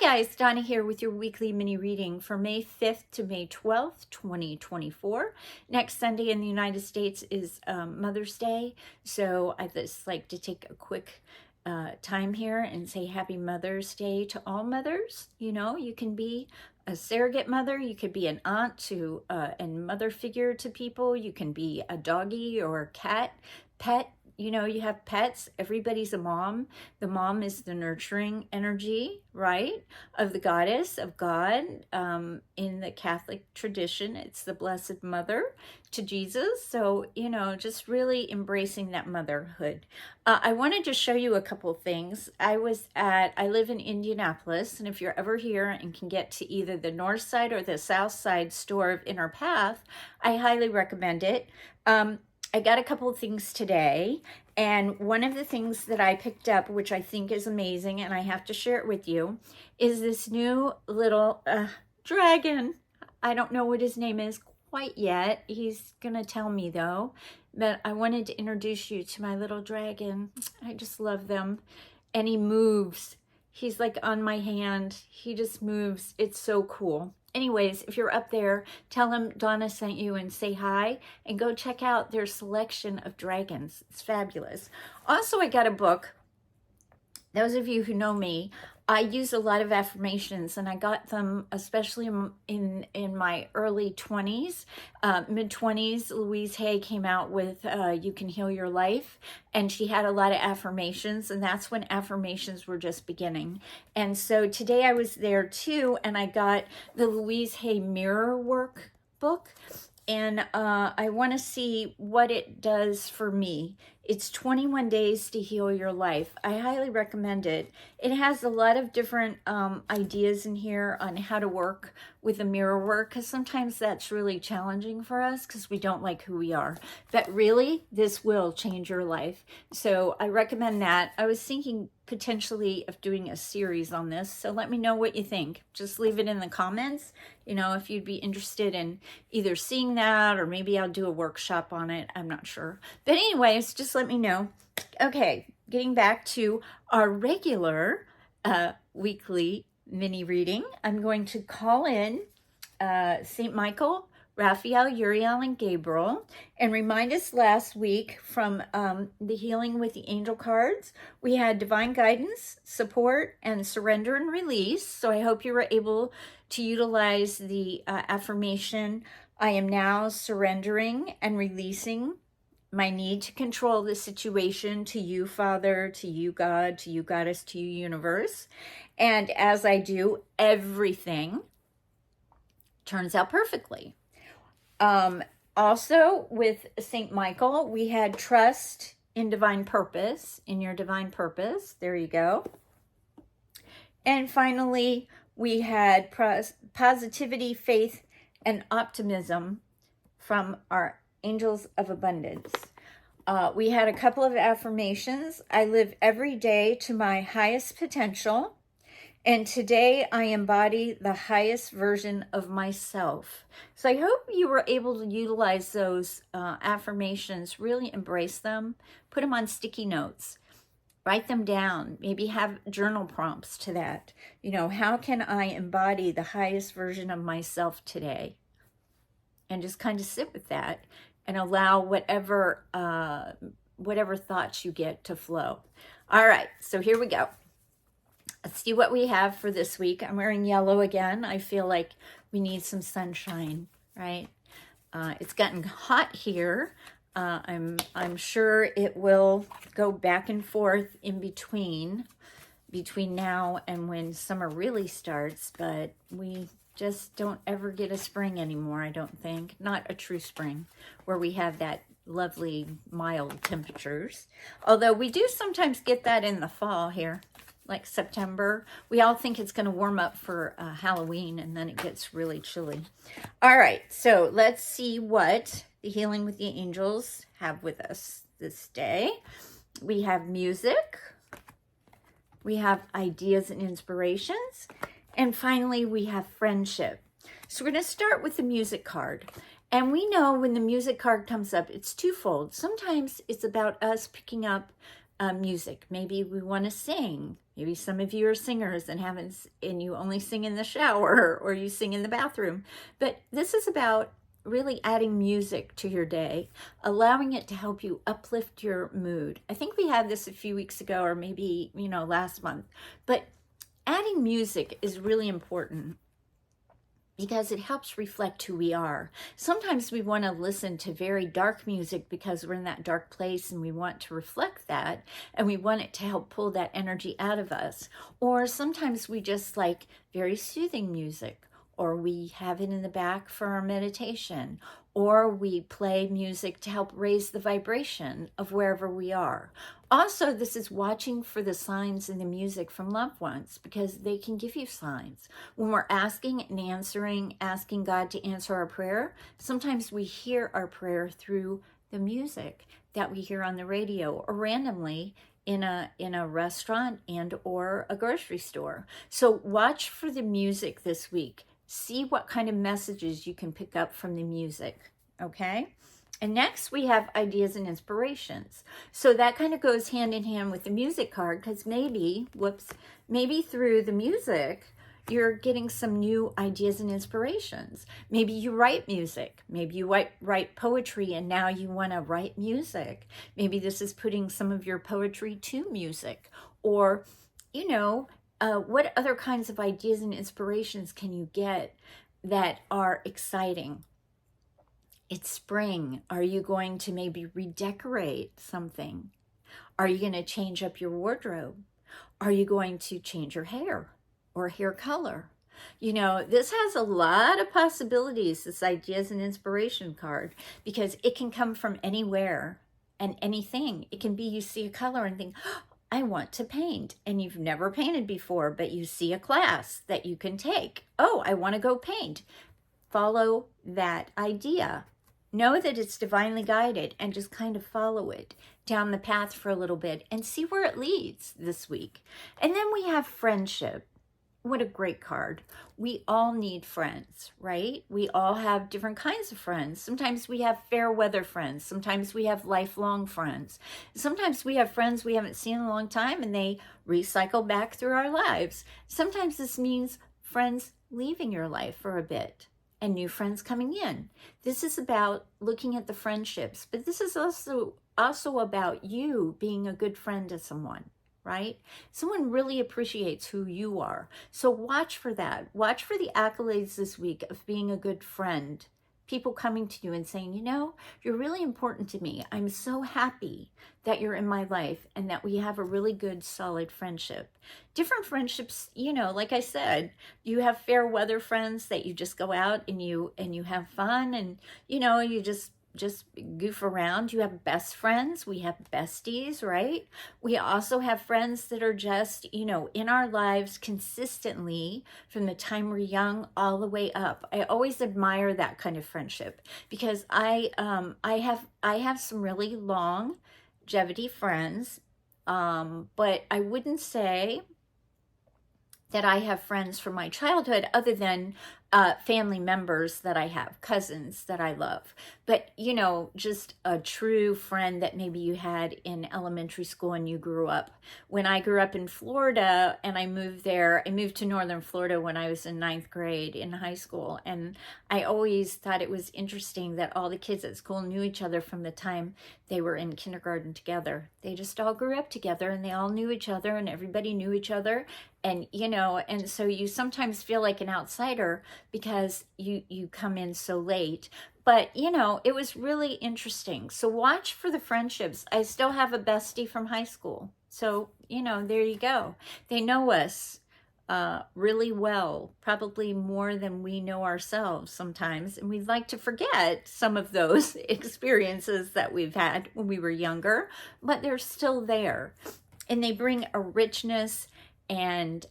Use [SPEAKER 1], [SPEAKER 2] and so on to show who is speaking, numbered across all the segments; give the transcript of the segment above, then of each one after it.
[SPEAKER 1] guys, Donna here with your weekly mini reading for May 5th to May 12th, 2024. Next Sunday in the United States is Mother's Day, so I just like to take a quick time here and say Happy Mother's Day to all mothers. You know, you can be a surrogate mother, you could be an aunt to and mother figure to people, you can be a doggy or a cat pet. You know, you have pets, everybody's a mom. The mom is the nurturing energy, right, of the goddess, of God. In the Catholic tradition, it's the Blessed Mother to Jesus. So, you know, just really embracing that motherhood. I wanted to show you a couple things. I live in Indianapolis, and if you're ever here and can get to either the north side or the south side store of Inner Path, I highly recommend it. I got a couple of things today, and one of the things that I picked up, which I think is amazing, and I have to share it with you, is this new little dragon. I don't know what his name is quite yet. He's gonna tell me though, but I wanted to introduce you to my little dragon. I just love them, and he moves. He's like on my hand. He just moves. It's so cool. Anyways, if you're up there, tell them Donna sent you and say hi, and go check out their selection of dragons. It's fabulous. Also, I got a book. Those of you who know me, I use a lot of affirmations, and I got them especially in my early 20s, mid-20s. Louise Hay came out with You Can Heal Your Life, and she had a lot of affirmations, and that's when affirmations were just beginning. And so today I was there too, and I got the Louise Hay Mirror Work book, and I want to see what it does for me. It's 21 days to heal your life. I highly recommend it. It has a lot of different ideas in here on how to work with the mirror work, because sometimes that's really challenging for us because we don't like who we are. But really, this will change your life. So I recommend that. I was thinking potentially of doing a series on this, so let me know what you think. Just leave it in the comments, you know, if you'd be interested in either seeing that, or maybe I'll do a workshop on it. I'm not sure. But anyways, just let me know. Okay, getting back to our regular weekly mini reading, I'm going to call in St. Michael, Raphael, Uriel, and Gabriel, and remind us last week from the Healing with the Angel cards, we had divine guidance, support, and surrender and release. So I hope you were able to utilize the affirmation, I am now surrendering and releasing my need to control the situation to you, Father, to you, God, to you, Goddess, to you, Universe. And as I do, everything turns out perfectly. Also, with St. Michael, we had trust in divine purpose, in your divine purpose. There you go. And finally, we had positivity, faith, and optimism from our Angels of Abundance. We had a couple of affirmations. I live every day to my highest potential, and today I embody the highest version of myself. So I hope you were able to utilize those affirmations, really embrace them, put them on sticky notes, write them down, maybe have journal prompts to that. You know, how can I embody the highest version of myself today? And just kind of sit with that and allow whatever thoughts you get to flow. All right, so here we go. Let's see what we have for this week. I'm wearing yellow again. I feel like we need some sunshine, right? It's gotten hot here. I'm sure it will go back and forth in between now and when summer really starts, but we just don't ever get a spring anymore, I don't think. Not a true spring where we have that lovely mild temperatures. Although we do sometimes get that in the fall here, like September. We all think it's going to warm up for Halloween, and then it gets really chilly. All right, so let's see what the Healing with the Angels have with us this day. We have music. We have ideas and inspirations. And finally, we have friendship. So we're going to start with the music card. And we know when the music card comes up, it's twofold. Sometimes it's about us picking up music. Maybe we want to sing. Maybe some of you are singers and and you only sing in the shower or you sing in the bathroom. But this is about really adding music to your day, allowing it to help you uplift your mood. I think we had this a few weeks ago, or maybe, last month. But adding music is really important because it helps reflect who we are. Sometimes we want to listen to very dark music because we're in that dark place and we want to reflect that and we want it to help pull that energy out of us. Or sometimes we just like very soothing music, or we have it in the back for our meditation, or we play music to help raise the vibration of wherever we are. Also, this is watching for the signs in the music from loved ones, because they can give you signs. When we're asking and answering, asking God to answer our prayer, sometimes we hear our prayer through the music that we hear on the radio or randomly in a restaurant and or a grocery store. So watch for the music this week. See what kind of messages you can pick up from the music, okay? And next we have ideas and inspirations. So that kind of goes hand in hand with the music card, because maybe through the music, you're getting some new ideas and inspirations. Maybe you write music. Maybe you write poetry and now you want to write music. Maybe this is putting some of your poetry to music. Or, what other kinds of ideas and inspirations can you get that are exciting? It's spring. Are you going to maybe redecorate something? Are you going to change up your wardrobe? Are you going to change your hair or hair color? This has a lot of possibilities, this ideas and inspiration card, because it can come from anywhere and anything. It can be you see a color and think, oh, I want to paint, and you've never painted before, but you see a class that you can take. Oh, I want to go paint. Follow that idea. Know that it's divinely guided and just kind of follow it down the path for a little bit and see where it leads this week. And then we have friendship. What a great card. We all need friends, right? We all have different kinds of friends. Sometimes we have fair weather friends. Sometimes we have lifelong friends. Sometimes we have friends we haven't seen in a long time and they recycle back through our lives. Sometimes this means friends leaving your life for a bit and new friends coming in. This is about looking at the friendships, but this is also about you being a good friend to someone, right? Someone really appreciates who you are. So watch for that. Watch for the accolades this week of being a good friend. People coming to you and saying, you're really important to me. I'm so happy that you're in my life and that we have a really good, solid friendship. Different friendships, like I said, you have fair weather friends that you just go out and you have fun and, you just goof around. You have best friends. We have besties, right? We also have friends that are just, in our lives consistently from the time we're young all the way up. I always admire that kind of friendship because I have some really longevity friends, but I wouldn't say that I have friends from my childhood other than family members that I have, cousins that I love. But, just a true friend that maybe you had in elementary school and you grew up. When I grew up in Florida and I moved to northern Florida when I was in 9th grade in high school. And I always thought it was interesting that all the kids at school knew each other from the time they were in kindergarten together. They just all grew up together and they all knew each other and everybody knew each other. And, and so you sometimes feel like an outsider because you come in so late. But, it was really interesting. So watch for the friendships. I still have a bestie from high school. So, there you go. They know us really well, probably more than we know ourselves sometimes. And we'd like to forget some of those experiences that we've had when we were younger, but they're still there. And they bring a richness and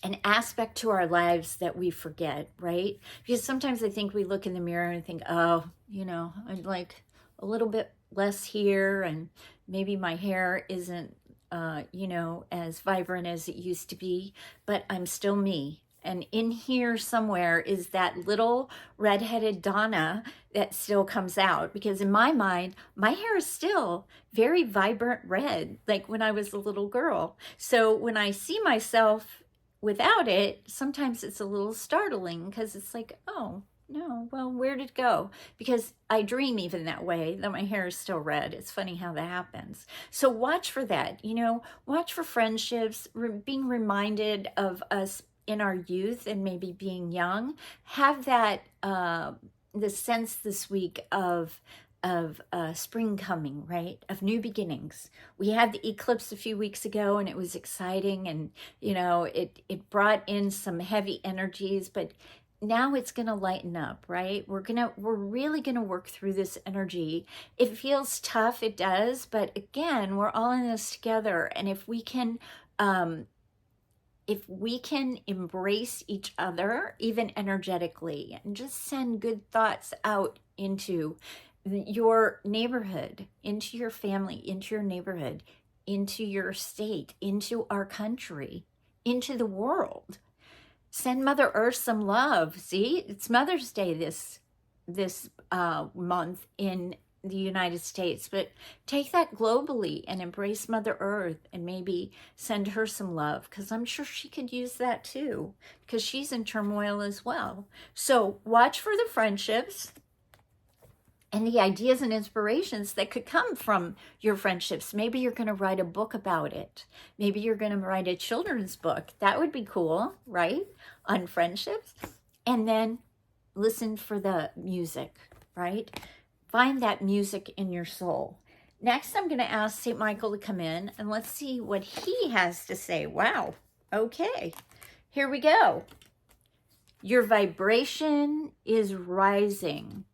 [SPEAKER 1] an aspect to our lives that we forget, right? Because sometimes I think we look in the mirror and think, oh, I'd like a little bit less here, and maybe my hair isn't, as vibrant as it used to be, but I'm still me. And in here somewhere is that little redheaded Donna that still comes out, because in my mind, my hair is still very vibrant red, like when I was a little girl. So when I see myself without it, sometimes it's a little startling, because it's like, oh, no, well, where did it go? Because I dream even that way, that my hair is still red. It's funny how that happens. So watch for that, watch for friendships, being reminded of us in our youth and maybe being young. Have that, the sense this week of spring coming, right? Of new beginnings. We had the eclipse a few weeks ago and it was exciting, and it brought in some heavy energies, but now it's going to lighten up, right? We're really going to work through this energy. It feels tough, it does, but again, we're all in this together. And if we can embrace each other, even energetically, and just send good thoughts out into your neighborhood, into your family, into your neighborhood, into your state, into our country, into the world. Send Mother Earth some love. See, it's Mother's Day this month in the United States, but take that globally and embrace Mother Earth and maybe send her some love, because I'm sure she could use that too, because she's in turmoil as well. So watch for the friendships and the ideas and inspirations that could come from your friendships. Maybe you're going to write a book about it. Maybe you're going to write a children's book. That would be cool, right? On friendships. And then listen for the music, right? Find that music in your soul. Next, I'm going to ask St. Michael to come in and let's see what he has to say. Wow. Okay. Here we go. Your vibration is rising.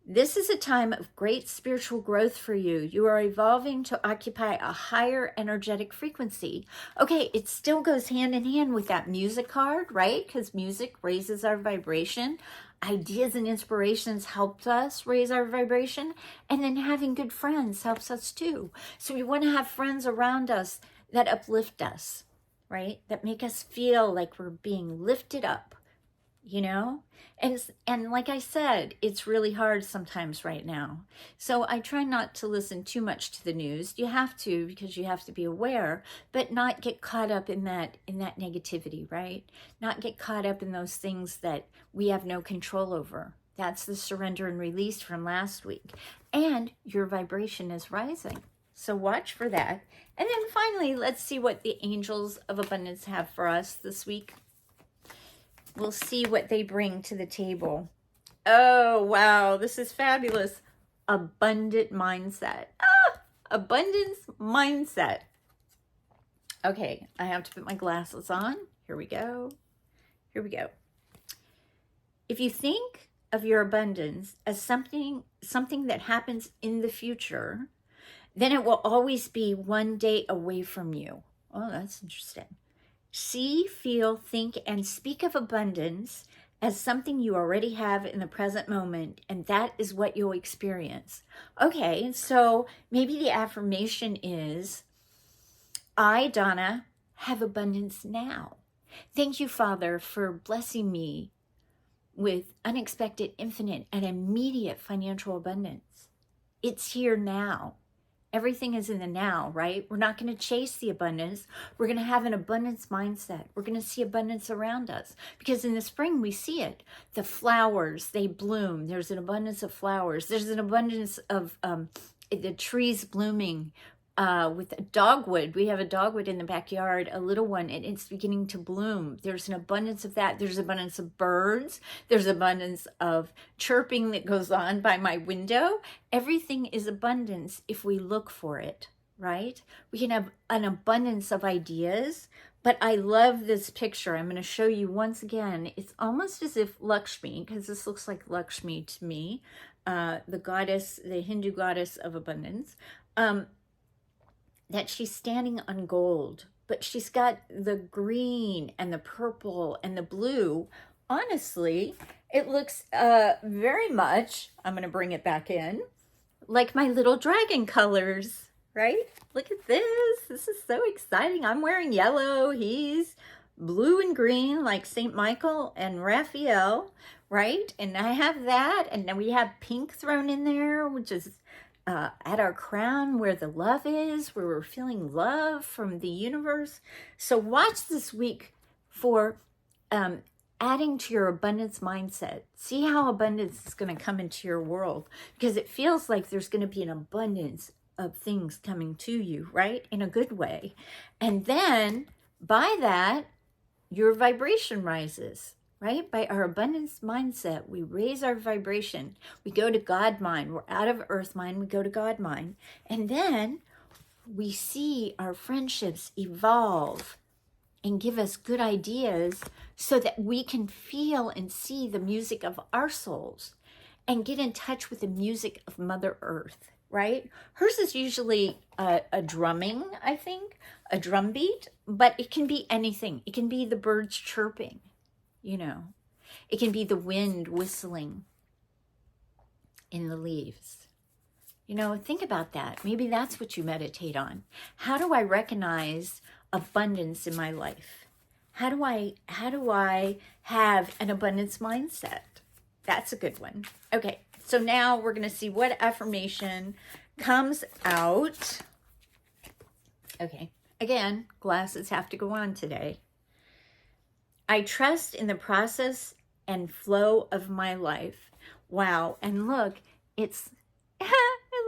[SPEAKER 1] This is a time of great spiritual growth for you. You are evolving to occupy a higher energetic frequency. Okay, it still goes hand in hand with that music card, right? Because music raises our vibration. Ideas and inspirations help us raise our vibration. And then having good friends helps us too. So we want to have friends around us that uplift us, right? That make us feel like we're being lifted up. And like I said, it's really hard sometimes right now. So I try not to listen too much to the news. You have to, because you have to be aware, but not get caught up in that negativity, right? Not get caught up in those things that we have no control over. That's the surrender and release from last week. And your vibration is rising. So watch for that. And then finally, let's see what the angels of abundance have for us this week. We'll see what they bring to the table. Oh, wow. This is fabulous. Abundant mindset. Abundance mindset. Okay, I have to put my glasses on. Here we go. Here we go. If you think of your abundance as something that happens in the future, then it will always be one day away from you. Oh, that's interesting. See, feel, think, and speak of abundance as something you already have in the present moment, and that is what you'll experience. Okay, so maybe the affirmation is, I, Donna, have abundance now. Thank you, Father, for blessing me with unexpected, infinite, and immediate financial abundance. It's here now. Everything is in the now, right? We're not going to chase the abundance. We're going to have an abundance mindset. We're going to see abundance around us, because in the spring we see it. The flowers, they bloom. There's an abundance of flowers. There's an abundance of the trees blooming. With dogwood, we have a dogwood in the backyard, a little one, and it's beginning to bloom. There's an abundance of that. There's abundance of birds. There's abundance of chirping that goes on by my window. Everything is abundance if we look for it, right? We can have an abundance of ideas, but I love this picture. I'm going to show you once again. It's almost as if Lakshmi, because this looks like Lakshmi to me, the goddess, the Hindu goddess of abundance, that she's standing on gold, but she's got the green and the purple and the blue. Honestly, it looks very much, I'm going to bring it back in, like my little dragon colors, right? Look at this. This is so exciting. I'm wearing yellow. He's blue and green like St. Michael and Raphael, right? And I have that. And then we have pink thrown in there, which is at our crown where the love is, where we're feeling love from the universe. So watch this week for adding to your abundance mindset. See how abundance is going to come into your world, because it feels like there's going to be an abundance of things coming to you, right? In a good way. And then by that, your vibration rises, right? By our abundance mindset, we raise our vibration. We go to God mind. We're out of earth mind. We go to God mind. And then we see our friendships evolve and give us good ideas so that we can feel and see the music of our souls and get in touch with the music of Mother Earth, right? Hers is usually a drumming, I think, a drum beat, but it can be anything. It can be the birds chirping, you know. It can be the wind whistling in the leaves. You know, think about that. Maybe that's what you meditate on. How do I recognize abundance in my life? How do I have an abundance mindset? That's a good one. Okay, so now we're going to see what affirmation comes out. Okay, again, glasses have to go on today. I trust in the process and flow of my life. Wow, and look, it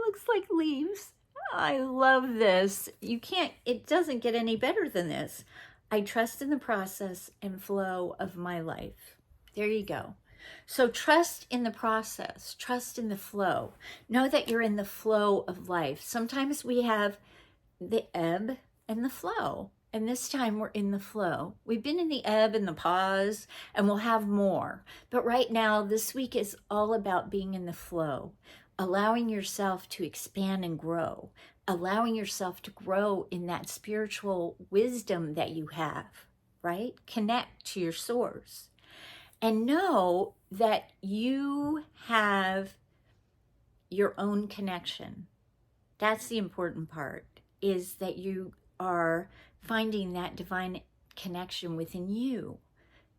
[SPEAKER 1] looks like leaves. I love this. It doesn't get any better than this. I trust in the process and flow of my life. There you go. So trust in the process, trust in the flow. Know that you're in the flow of life. Sometimes we have the ebb and the flow, and this time we're in the flow. We've been in the ebb and the pause, and we'll have more. But right now, this week is all about being in the flow, allowing yourself to expand and grow, allowing yourself to grow in that spiritual wisdom that you have, right? Connect to your source. And know that you have your own connection. That's the important part, is that you are finding that divine connection within you.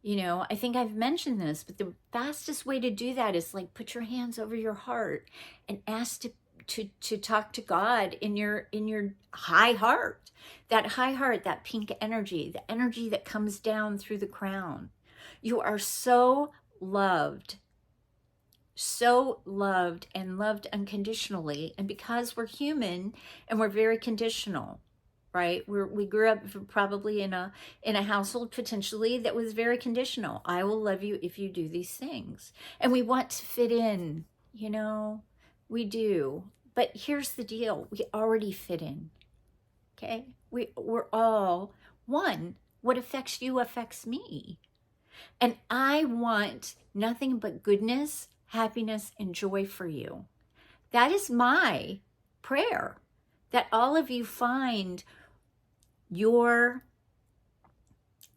[SPEAKER 1] You know, I think I've mentioned this, but the fastest way to do that is like put your hands over your heart and ask to talk to God in your high heart. That high heart, that pink energy, the energy that comes down through the crown. You are so loved and loved unconditionally. And because we're human and we're very conditional, right? We grew up probably in a household potentially that was very conditional. I will love you if you do these things. And we want to fit in, you know, we do. But here's the deal. We already fit in, okay? We're all one. What affects you affects me. And I want nothing but goodness, happiness, and joy for you. That is my prayer, that all of you find your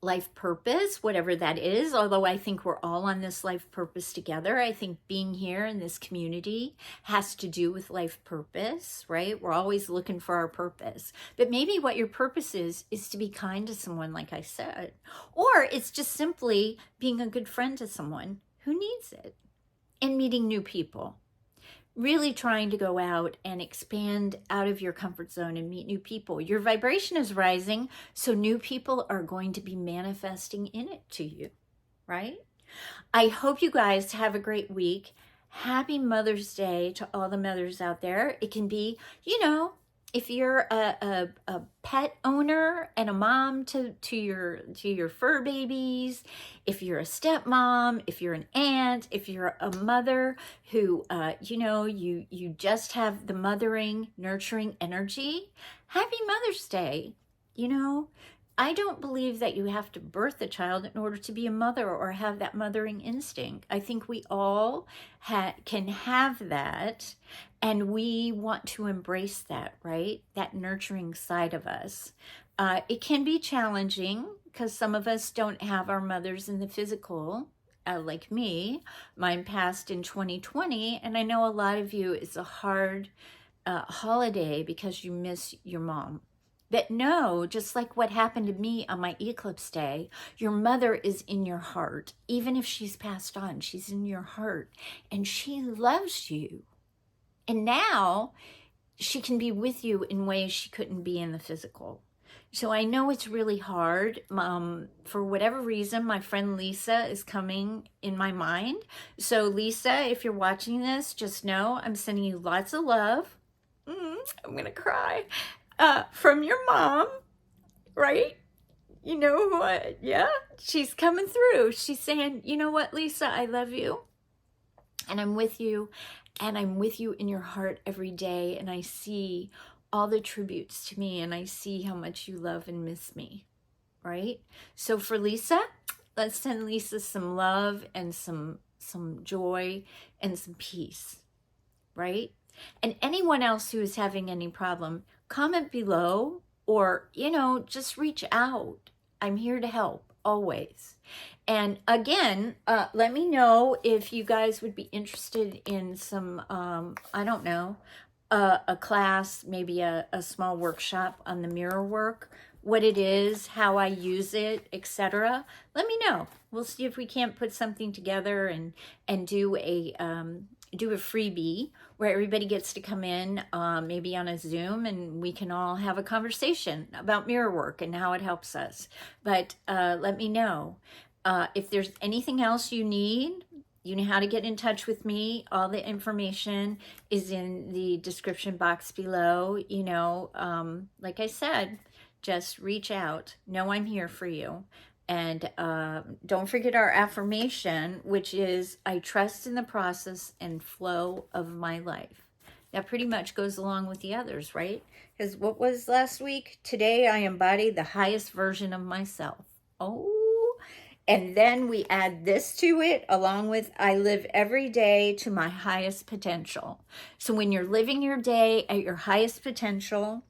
[SPEAKER 1] life purpose, whatever that is. Although I think we're all on this life purpose together. I think being here in this community has to do with life purpose, right? We're always looking for our purpose. But maybe what your purpose is to be kind to someone, like I said. Or it's just simply being a good friend to someone who needs it and meeting new people. Really trying to go out and expand out of your comfort zone and meet new people. Your vibration is rising, so new people are going to be manifesting in it to you, right? I hope you guys have a great week. Happy Mother's Day to all the mothers out there. It can be, you know, if you're a pet owner and a mom to your fur babies, if you're a stepmom, if you're an aunt, if you're a mother who you know, you just have the mothering, nurturing energy, happy Mother's Day. You know, I don't believe that you have to birth a child in order to be a mother or have that mothering instinct. I think we all can have that, and we want to embrace that, right? That nurturing side of us. It can be challenging because some of us don't have our mothers in the physical, like me. Mine passed in 2020, and I know a lot of you, it's a hard holiday because you miss your mom. But know, just like what happened to me on my eclipse day, your mother is in your heart. Even if she's passed on, she's in your heart and she loves you. And now she can be with you in ways she couldn't be in the physical. So I know it's really hard. For whatever reason, my friend Lisa is coming in my mind. So Lisa, if you're watching this, just know I'm sending you lots of love. I'm going to cry. From your mom, right? You know what? Yeah, she's coming through. She's saying, you know what, Lisa, I love you. And I'm with you. And I'm with you in your heart every day. And I see all the tributes to me. And I see how much you love and miss me, right? So for Lisa, let's send Lisa some love and some joy and some peace, right? And anyone else who is having any problem, comment below or, just reach out. I'm here to help always. And again, let me know if you guys would be interested in some, I don't know, a class, maybe a small workshop on the mirror work, what it is, how I use it, etc. Let me know. We'll see if we can't put something together and do a freebie where everybody gets to come in, maybe on a Zoom, and we can all have a conversation about mirror work and how it helps us. But let me know. If there's anything else you need, you know how to get in touch with me. All the information is in the description box below. Like I said, just reach out. Know I'm here for you. And don't forget our affirmation, which is, I trust in the process and flow of my life. That pretty much goes along with the others, right? Because what was last week? Today I embody the highest version of myself. Oh, and then we add this to it along with, I live every day to my highest potential. So when you're living your day at your highest potential,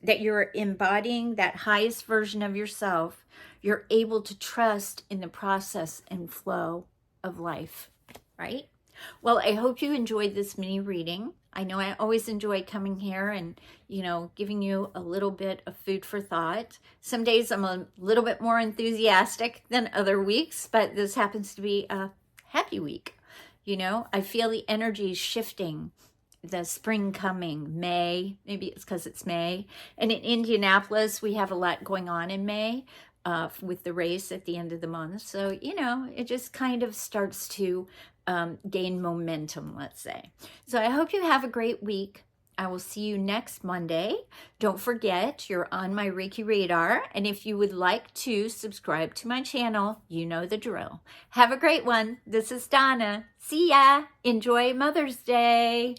[SPEAKER 1] that you're embodying that highest version of yourself, you're able to trust in the process and flow of life, right? Well, I hope you enjoyed this mini reading. I know I always enjoy coming here and, giving you a little bit of food for thought. Some days I'm a little bit more enthusiastic than other weeks, but this happens to be a happy week. I feel the energy shifting. The spring coming, May, maybe it's because it's May. And in Indianapolis, we have a lot going on in May with the race at the end of the month. So, it just kind of starts to gain momentum, let's say. So I hope you have a great week. I will see you next Monday. Don't forget, you're on my Reiki Radar. And if you would like to subscribe to my channel, you know the drill. Have a great one. This is Donna. See ya. Enjoy Mother's Day.